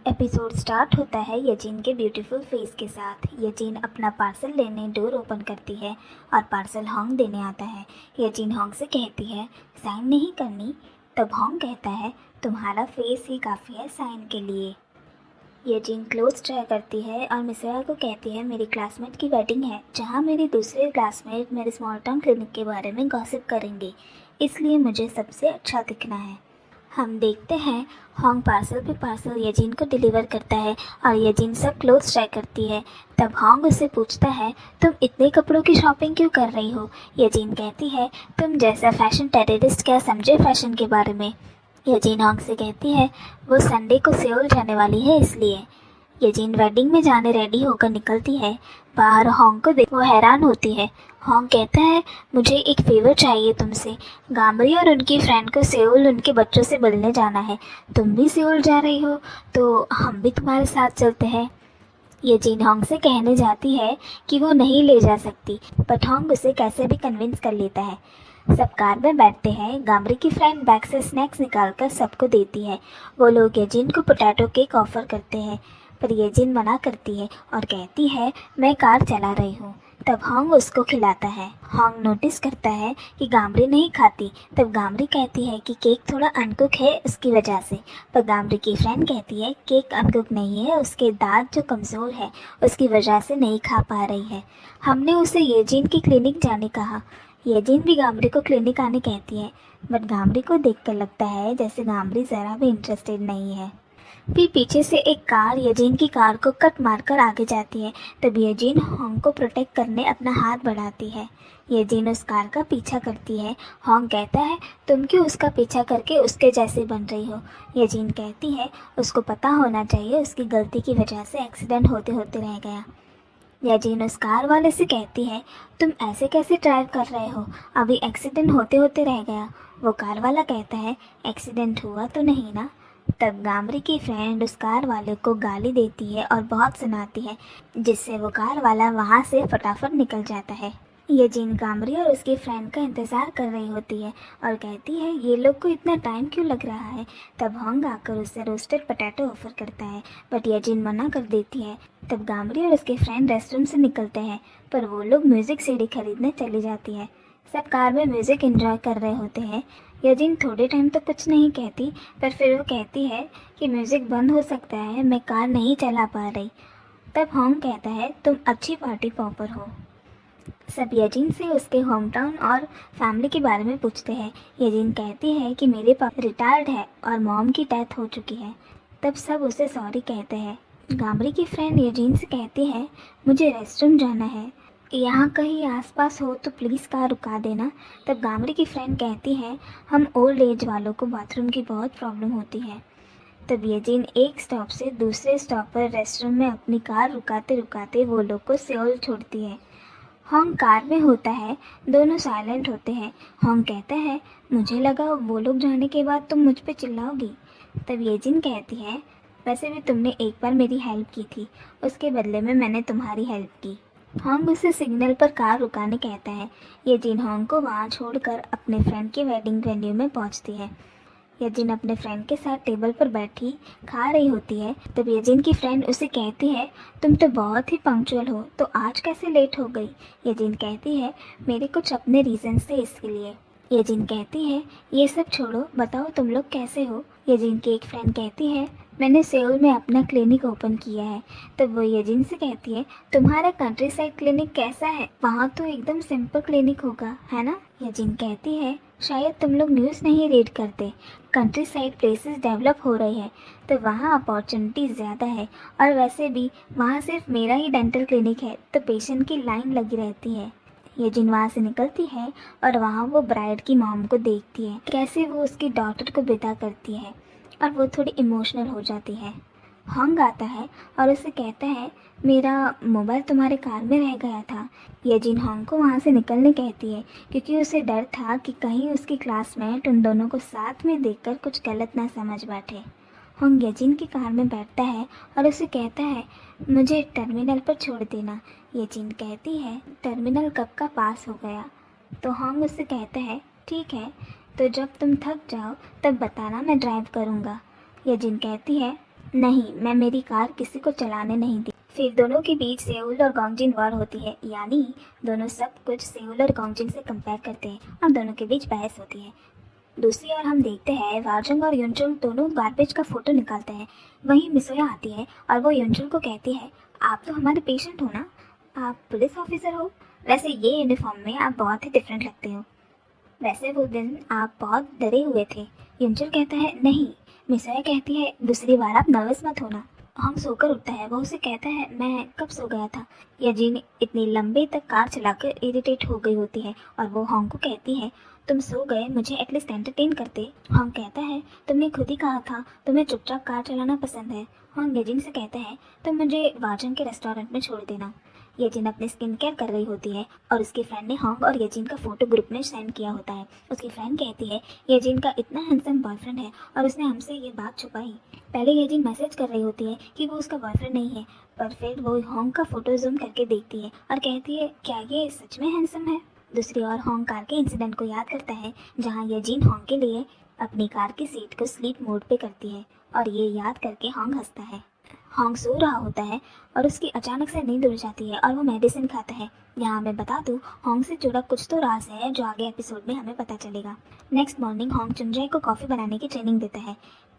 Episode start होता है यजीन के ब्यूटीफुल फेस के साथ। यजीन अपना पार्सल लेने डोर ओपन करती है और पार्सल होंग देने आता है। यजीन होंग से कहती है साइन नहीं करनी। तब होंग कहता है तुम्हारा फेस ही काफ़ी है साइन के लिए। यजीन क्लोथ्स ट्राई करती है और मिसरा को कहती है मेरी क्लासमेट की वेडिंग है जहाँ मेरी दूसरे क्लासमेट मेरे स्मॉल टाउन क्लिनिक के बारे में गॉसिप करेंगे, इसलिए मुझे सबसे अच्छा दिखना है। हम देखते हैं होंग पार्सल पे पार्सल यजीन को डिलीवर करता है और यजीन सब क्लोथ्स ट्राई करती है। तब होंग उससे पूछता है तुम इतने कपड़ों की शॉपिंग क्यों कर रही हो। यजीन कहती है तुम जैसा फैशन टेररिस्ट क्या समझे फैशन के बारे में। यजीन होंग से कहती है वो संडे को सेउल जाने वाली है इसलिए। यजीन वेडिंग में जाने रेडी होकर निकलती है। बाहर होंग को देख वो हैरान होती है। होंग कहता है मुझे एक फेवर चाहिए तुमसे। गामरी और उनकी फ्रेंड को सेउल उनके बच्चों से मिलने जाना है। तुम भी सेउल जा रही हो तो हम भी तुम्हारे साथ चलते हैं। यजीन होंग से कहने जाती है कि वो नहीं ले जा सकती, बट होंग उसे कैसे भी कन्विंस कर लेता है। सब कार में बैठते हैं। गामरी की फ्रेंड बैग से स्नैक्स निकालकर सबको देती है। वो लोग यजीन को पोटैटो केक ऑफर करते हैं, पर यजीन मना करती है और कहती है मैं कार चला रही हूँ। तब होंग उसको खिलाता है। होंग नोटिस करता है कि गामरी नहीं खाती। तब गामरी कहती है कि केक थोड़ा अनकुक है उसकी वजह से, पर गामरी की फ्रेंड कहती है केक अनकुक नहीं है, उसके दांत जो कमज़ोर है उसकी वजह से नहीं खा पा रही है। हमने उसे यजीन की क्लिनिक जाने कहा। यजीन भी गामरी को क्लिनिक आने कहती है, बट गामरी को देखकर लगता है जैसे गामरी ज़रा भी इंटरेस्टेड नहीं है। फिर पीछे से एक कार यजीन की कार को कट मारकर आगे जाती है। तब यजीन होंग को प्रोटेक्ट करने अपना हाथ बढ़ाती है। यजीन उस कार का पीछा करती है। होंग कहता है तुम क्यों उसका पीछा करके उसके जैसे बन रही हो। यजीन कहती है उसको पता होना चाहिए उसकी गलती की वजह से एक्सीडेंट होते होते रह गया। यजीन उस कार वाले से कहती है तुम ऐसे कैसे ड्राइव कर रहे हो, अभी एक्सीडेंट होते होते रह गया। वो कार वाला कहता है एक्सीडेंट हुआ तो नहीं ना। तब गामरी की फ्रेंड उस कार वाले को गाली देती है और बहुत सुनाती है, जिससे वो कार वाला वहाँ से फटाफट निकल जाता है। यजीन गामरी और उसकी फ्रेंड का इंतज़ार कर रही होती है और कहती है ये लोग को इतना टाइम क्यों लग रहा है। तब होंग आकर उससे रोस्टेड पोटैटो ऑफर करता है, बट यजीन मना कर देती है। तब गामरी और उसके फ्रेंड रेस्टरूम से निकलते हैं, पर वो लोग म्यूज़िक सीडी खरीदने चली जाती है। सब कार में म्यूज़िक एंजॉय कर रहे होते हैं। यजीन थोड़े टाइम तो कुछ नहीं कहती, पर फिर वो कहती है कि म्यूज़िक बंद हो सकता है, मैं कार नहीं चला पा रही। तब होंग कहता है तुम अच्छी पार्टी पॉपर हो। सब यजीन से उसके होम टाउन और फैमिली के बारे में पूछते हैं। यजीन कहती है कि मेरे पापा रिटायर्ड है और मॉम की डेथ हो चुकी है। तब सब उसे सॉरी कहते हैं। गामरी की फ्रेंड यजीन से कहती है मुझे रेस्टरूम जाना है, यहाँ कहीं आसपास हो तो प्लीज़ कार रुका देना। तब गामरी की फ्रेंड कहती है हम ओल्ड एज वालों को बाथरूम की बहुत प्रॉब्लम होती है। तब यजीन एक स्टॉप से दूसरे स्टॉप पर रेस्टरूम में अपनी कार रुकाते रुकाते वो लोग को सेउल छोड़ती है। होंग कार में होता है। दोनों साइलेंट होते हैं। होंग कहता है मुझे लगा वो लोग जाने के बाद तुम मुझ पे चिल्लाओगी। तब यजीन कहती है वैसे भी तुमने एक बार मेरी हेल्प की थी, उसके बदले में मैंने तुम्हारी हेल्प की। होंग उसे सिग्नल पर कार रुकाने कहता है। यजीन होंग को वहाँ छोड़कर अपने फ्रेंड के वेडिंग वेन्यू में पहुँचती है। यजीन अपने फ्रेंड के साथ टेबल पर बैठी खा रही होती है। तब यजीन की फ्रेंड उसे कहती है तुम तो बहुत ही पंक्चुअल हो, तो आज कैसे लेट हो गई। यजीन कहती है मेरे कुछ अपने रीजंस थे इसके लिए। यजीन कहती है ये सब छोड़ो, बताओ तुम लोग कैसे हो। यजीन की एक फ्रेंड कहती है मैंने सेउल में अपना क्लिनिक ओपन किया है। तब वो यजीन से कहती है तुम्हारा कंट्री साइड क्लिनिक कैसा है, वहाँ तो एकदम सिंपल क्लिनिक होगा है ना। यजीन कहती है शायद तुम लोग न्यूज़ नहीं रीड करते, कंट्री साइड प्लेसेस डेवलप हो रही है तो वहाँ अपॉर्चुनिटी ज़्यादा है, और वैसे भी वहाँ सिर्फ मेरा ही डेंटल क्लिनिक है तो पेशेंट की लाइन लगी रहती है। यजीन वहाँ से निकलती है और वहाँ वो ब्राइड की मॉम को देखती है, कैसे वो उसकी डॉटर को विदा करती है, और वो थोड़ी इमोशनल हो जाती है। होंग आता है और उसे कहता है मेरा मोबाइल तुम्हारे कार में रह गया था। यजीन होंग को वहाँ से निकलने कहती है, क्योंकि उसे डर था कि कहीं उसकी क्लासमेट उन दोनों को साथ में देखकर कुछ गलत ना समझ बैठे। होंग यजीन की कार में बैठता है और उसे कहता है मुझे टर्मिनल पर छोड़ देना। यजीन कहती है टर्मिनल कब का पास हो गया। तो होंग उससे कहता है ठीक है, तो जब तुम थक जाओ तब बताना, मैं ड्राइव करूँगा। यजीन कहती है नहीं, मैं मेरी कार किसी को चलाने नहीं दी। फिर दोनों के बीच सेउल और गॉन्गजिन वॉर होती है, यानी दोनों सब कुछ सेउल और गॉन्गजिन से कंपेयर करते हैं और दोनों के बीच बहस होती है। दूसरी ओर हम देखते हैं वारजंग और युनचुल दोनों गार्बेज का फोटो निकालते हैं। वहीं मिसोया आती है और वो युनचुल को कहती है, आप तो हमारे पेशेंट हो ना, आप पुलिस ऑफिसर हो, वैसे ये यूनिफॉर्म में आप बहुत ही डिफरेंट लगते हो। वैसे वो दिन आप बहुत डरे हुए थे। युनचुल कहता है नहीं। मिसोया कहती है दूसरी बार आप नर्वस मत होना। हम सोकर उठता है, वो उसे कहता है मैं कब सो गया था। यजीन इतनी लंबे तक कार चलाकर इरिटेट हो गई होती है और वो होंग को कहती है तुम सो गए, मुझे एटलीस्ट एंटरटेन करते। होंग कहता है तुमने खुद ही कहा था तुम्हें चुपचाप कार चलाना पसंद है। होंग यजीन से कहता है तुम मुझे वाजन के रेस्टोरेंट में छोड़ देना। यजीन अपनी स्किन केयर कर रही होती है और उसकी फ्रेंड ने होंग और यजीन का फोटो ग्रुप में सेंड किया होता है। उसकी फ्रेंड कहती है यजीन का इतना हैंडसम बॉयफ्रेंड है और उसने हमसे ये बात छुपाई। पहले यजीन मैसेज कर रही होती है कि वो उसका बॉयफ्रेंड नहीं है, पर फिर वो होंग का फोटो जूम करके देखती है और कहती है क्या ये सच में हैंडसम है। दूसरी ओर होंग कार के इंसिडेंट को याद करता है जहाँ यजीन होंग के लिए अपनी कार की सीट को स्लीप मोड पे करती है और ये याद करके होंग हंसता है। होंग सो रहा होता है और उसकी अचानक से नींद उड़ जाती है और वो मेडिसिन खाता है। यहाँ मैं बता दूँ होंग से जुड़ा कुछ तो राज है जो आगे एपिसोड में हमें पता चलेगा। नेक्स्ट मॉर्निंग होंग चुनजाई को कॉफ़ी बनाने की ट्रेनिंग देता है।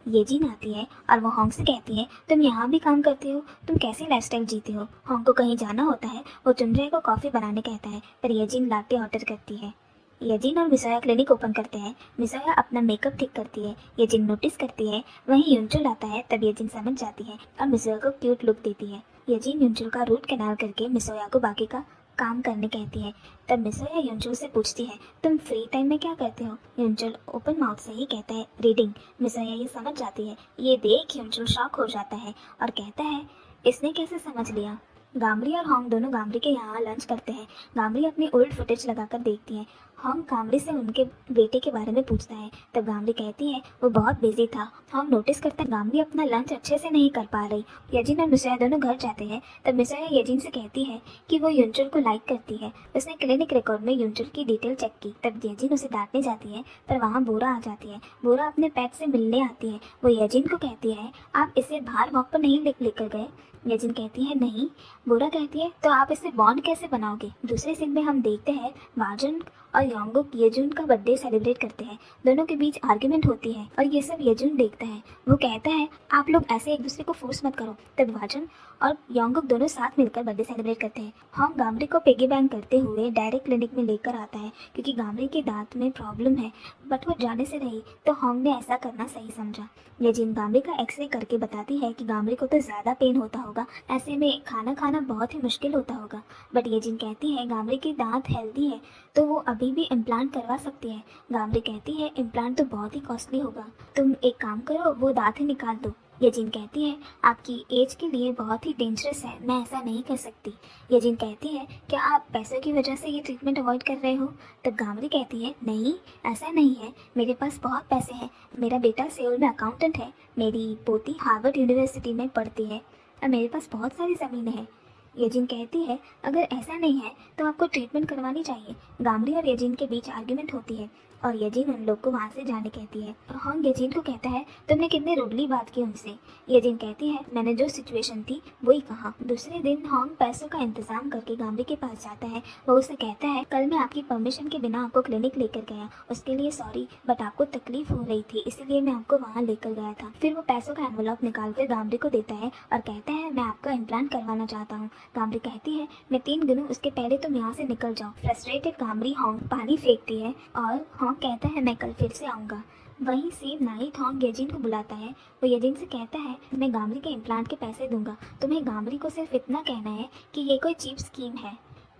येजिन आती है और वो होंग से कहती है तुम यहाँ भी काम करते हो, तुम कैसी लाइफस्टाइल जीते हो। होंग को कहीं जाना होता है, वो चुनजाई को कॉफ़ी बनाने कहता है पर येजिन लाटे ऑर्डर करती है। येजिन और मिसोया क्लिनिक ओपन करते हैं। मिसोया अपना मेकअप ठीक करती है, येजिन नोटिस करती है। वहीं युनचुल आता है, तब येजिन समझ जाती है और मिसोया को क्यूट लुक देती है। येजिन युनचुल का रूट कैनाल करके मिसोया को बाकी का काम करने कहती है। तब मिसोया युनचुल से पूछती है तुम फ्री टाइम में क्या करते हो। युनचुल ओपन माउथ से ही कहता है रीडिंग। मिसोया ये समझ जाती है। ये देख युनचुल शॉक हो जाता है और कहता है इसने कैसे समझ लिया। गामरी और होंग दोनों गामरी के यहाँ लंच करते हैं। गामरी अपनी ओल्ड फुटेज लगाकर देखती है। होंग गामरी से उनके बेटे के बारे में पूछता है, तब गामरी कहती है वो बहुत बिजी था। होंग नोटिस करता है गामरी अपना लंच अच्छे से नहीं कर पा रही। यजिन और मिसोया दोनों घर जाते हैं। तब मिसोया यजिन से कहती है कि वो युनचुल को लाइक करती है। उसने क्लिनिक रिकॉर्ड में युनचुल की डिटेल चेक की। तब यजिन उसे डांटने जाती है, पर वहाँ बोरा आ जाती है। बोरा अपने पेट से मिलने आती है। वो यजिन को कहती है आप इसे बाहर वॉक पर नहीं लेकर गए। यजिन कहती है नहीं। बोरा कहती है तो आप इससे बॉन्ड कैसे बनाओगे। दूसरे सीन में हम देखते हैं वाजन और योंगुक येजुन का बर्थडे सेलिब्रेट करते हैं। दोनों के बीच आर्ग्यूमेंट होती है और ये सब येजुन देखता है। वो कहता है आप लोग ऐसे एक दूसरे को फोर्स मत करो। तब वाजन और योंगुक दोनों साथ मिलकर बर्थडे सेलिब्रेट करते हैं। होंग गामरी को पिगी बैंक करते हुए डायरेक्ट क्लिनिक में लेकर आता है क्योंकि गामरी के दांत में प्रॉब्लम है, बट वो जाने से रही तो होंग ने ऐसा करना सही समझा। येजिन गामरी का एक्सरे करके बताती है कि गामरी को तो ज़्यादा पेन होता होगा, ऐसे में खाना खाना बहुत ही मुश्किल होता होगा। बट येजिन कहती है गामरी के दांत हेल्दी है तो वो अभी भी इम्प्लांट करवा सकती है। गामरी कहती है इम्प्लांट तो बहुत ही कॉस्टली होगा, तुम एक काम करो वो दांत ही निकाल दो। येजिन कहती है आपकी एज के लिए बहुत ही डेंजरस है, मैं ऐसा नहीं कर सकती। येजिन कहती है क्या आप पैसों की वजह से ये ट्रीटमेंट अवॉइड कर रहे हो। तब गामरी कहती है नहीं ऐसा नहीं है, मेरे पास बहुत पैसे हैं, मेरा बेटा सेउल में अकाउंटेंट है, मेरी पोती हार्वर्ड यूनिवर्सिटी में पढ़ती है और मेरे पास बहुत सारी ज़मीनें हैं। येजिन कहती है अगर ऐसा नहीं है तो आपको ट्रीटमेंट करवानी चाहिए। गामरी और येजिन के बीच आर्ग्यूमेंट होती है और येजिन उन लोग को वहाँ से जाने कहती है। होंग येजिन को कहता है तुमने कितने रूडली बात की उनसे। येजिन कहती है मैंने जो सिचुएशन थी वही कहा। दूसरे दिन होंग पैसों का इंतजाम करके गामरी के पास जाता है। वो उसे कहता है कल मैं आपकी परमिशन के बिना आपको क्लिनिक लेकर गया, उसके लिए सॉरी, बट आपको तकलीफ हो रही थी इसलिए मैं आपको वहाँ लेकर गया था। फिर वो पैसों का एनवलप निकाल कर गामरी को देता है और कहता है मैं आपका इम्प्लांट करवाना चाहता हूँ। गामरी कहती है मैं 3 गिनूं उसके पहले तुम यहाँ से निकल जाओ। फ्रस्ट्रेटेड गामरी होंग पानी फेंकती है और होंग कहता है मैं कल फिर से आऊँगा। वहीं सेम नाइट होंग येजिन को बुलाता है। वो येजिन से कहता है मैं गामरी के इम्प्लांट के पैसे दूंगा, तुम्हें गामरी को सिर्फ इतना कहना है कि ये कोई चीप स्कीम है।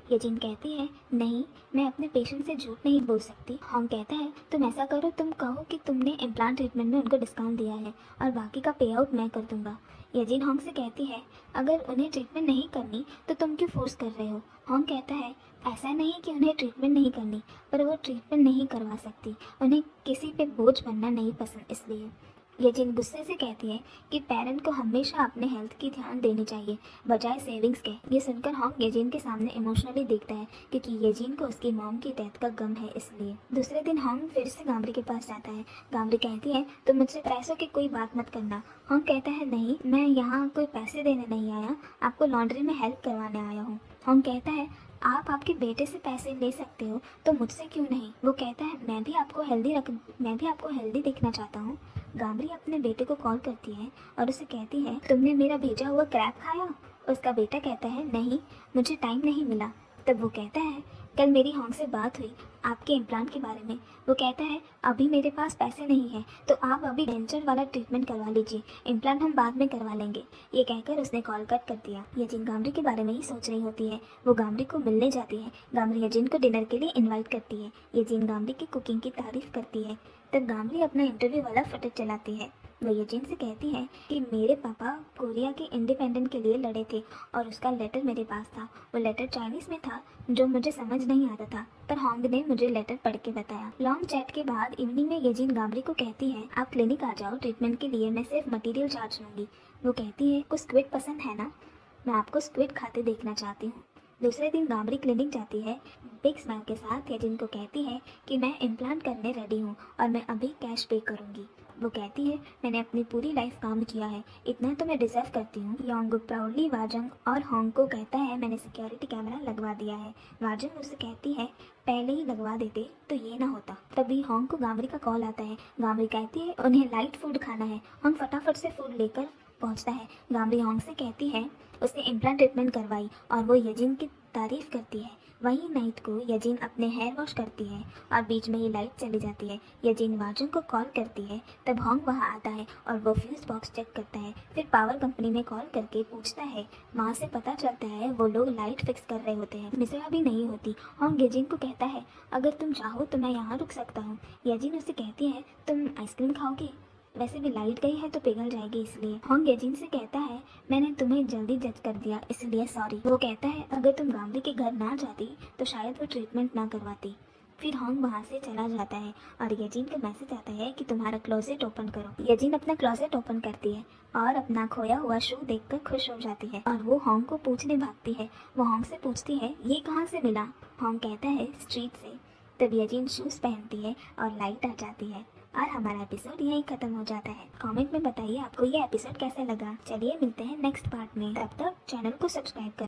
येजिन कहती है नहीं, मैं अपने पेशेंट से झूठ नहीं बोल सकती। होंग कहता है तुम ऐसा करो, तुम कहो कि तुमने इम्प्लांट ट्रीटमेंट में उनको डिस्काउंट दिया है और बाकी का पे आउट मैं कर दूंगा। येजिन होंग से कहती है अगर उन्हें ट्रीटमेंट नहीं करनी तो तुम क्यों फोर्स कर रहे हो। होंग कहता है ऐसा नहीं कि उन्हें ट्रीटमेंट नहीं करनी, पर वो ट्रीटमेंट नहीं करवा सकती, उन्हें किसी पे बोझ बनना नहीं पसंद इसलिए। यजिन गुस्से से कहती है कि पेरेंट को हमेशा अपने हेल्थ की ध्यान देनी चाहिए बजाय सेविंग्स के। ये सुनकर हॉन्ग यजिन के सामने इमोशनली देखता है क्योंकि यजिन को उसकी मॉम की डेथ का गम है इसलिए। दूसरे दिन हॉन्ग फिर से गामरी के पास जाता है। गामरी कहती है तुम मुझसे पैसों की कोई बात मत करना। हॉन्ग कहता है नहीं, मैं यहाँ कोई पैसे देने नहीं आया, आपको लॉन्ड्री में हेल्प करवाने आया हूँ। हॉन्ग कहता है आप आपके बेटे से पैसे ले सकते हो तो मुझसे क्यों नहीं। वो कहता है मैं भी आपको हेल्दी दिखना चाहता हूँ। गामरी अपने बेटे को कॉल करती है और उसे कहती है तुमने मेरा भेजा हुआ क्रैब खाया। उसका बेटा कहता है नहीं, मुझे टाइम नहीं मिला। तब वो कहता है कल मेरी हॉन्ग से बात हुई आपके इम्प्लांट के बारे में। वो कहता है अभी मेरे पास पैसे नहीं है तो आप अभी डेंचर वाला ट्रीटमेंट करवा लीजिए, इम्प्लांट हम बाद में करवा लेंगे। ये कहकर उसने कॉल कट कर दिया। यजिन गामरी के बारे में ही सोच रही होती है। वो गामरी को मिलने जाती है। गामरी यजिन को डिनर के लिए इन्वाइट करती है। यजिन गामरी की कुकिंग की तारीफ करती है। तब गामरी अपना इंटरव्यू वाला फुटेज चलाती है। वो यजिन से कहती है कि मेरे पापा कोरिया के इंडिपेंडेंट के लिए लड़े थे और उसका लेटर मेरे पास था। वो लेटर चाइनीज़ में था जो मुझे समझ नहीं आता था, पर हॉन्ग ने मुझे लेटर पढ़ के बताया। लॉन्ग चैट के बाद इवनिंग में यजिन गामरी को कहती है आप क्लिनिक आ जाओ, ट्रीटमेंट के लिए मैं सिर्फ मटेरियल चार्ज लूँगी। वो कहती है कुछ स्क्विड पसंद है ना, मैं आपको स्क्विड खाते देखना चाहती हूँ। दूसरे दिन गामरी क्लिनिक जाती है। बिग स्माइल के साथ यजिन को कहती है कि मैं इम्प्लांट करने रेडी हूँ और मैं अभी कैश पे करूँगी। वो कहती है मैंने अपनी पूरी लाइफ काम किया है, इतना तो मैं डिजर्व करती हूँ। योंग प्राउडली वाजंग और हॉन्ग को कहता है मैंने सिक्योरिटी कैमरा लगवा दिया है। वाजंग उसे कहती है पहले ही लगवा देते तो ये ना होता। तभी हॉन्ग को गामरी का कॉल आता है। गामरी कहती है उन्हें लाइट फूड खाना है। हॉन्ग फटाफट से फूड लेकर पहुंचता है। गामरी हॉन्ग से कहती है उसने इम्प्लांट ट्रीटमेंट करवाई और वो यजिन की तारीफ करती है। वहीं नाइट को यजिन अपने हेयर वॉश करती है और बीच में ही लाइट चली जाती है। यजिन वाजंग को कॉल करती है। तब हॉन्ग वहां आता है और वो फ्यूज बॉक्स चेक करता है। फिर पावर कंपनी में कॉल करके पूछता है। वहाँ से पता चलता है वो लोग लाइट फिक्स कर रहे होते हैं, मिसरा भी नहीं होती। हॉन्ग यजिन को कहता है अगर तुम चाहो तो मैं यहाँ रुक सकता हूँ। यजिन उसे कहती है तुम आइसक्रीम खाओगे, वैसे भी लाइट गई है तो पिघल जाएगी इसलिए। हॉन्ग यजिन से कहता है मैंने तुम्हें जल्दी जज कर दिया इसलिए सॉरी। वो कहता है अगर तुम गामरी के घर ना जाती तो शायद वो ट्रीटमेंट ना करवाती। फिर हॉन्ग वहाँ से चला जाता है और यजिन का मैसेज आता है कि तुम्हारा क्लोजेट ओपन करो। यजिन अपना क्लोजेट ओपन करती है और अपना खोया हुआ शू देखकर खुश हो जाती है और वो हॉन्ग को पूछने भागती है। वो हॉन्ग से पूछती है ये कहाँ से मिला। हॉन्ग कहता है स्ट्रीट से। तब यजिन शूज़ पहनती है और लाइट आ जाती है और हमारा एपिसोड यहीं खत्म हो जाता है। कमेंट में बताइए आपको ये एपिसोड कैसा लगा। चलिए मिलते हैं नेक्स्ट पार्ट में, तब तक चैनल को सब्सक्राइब करें।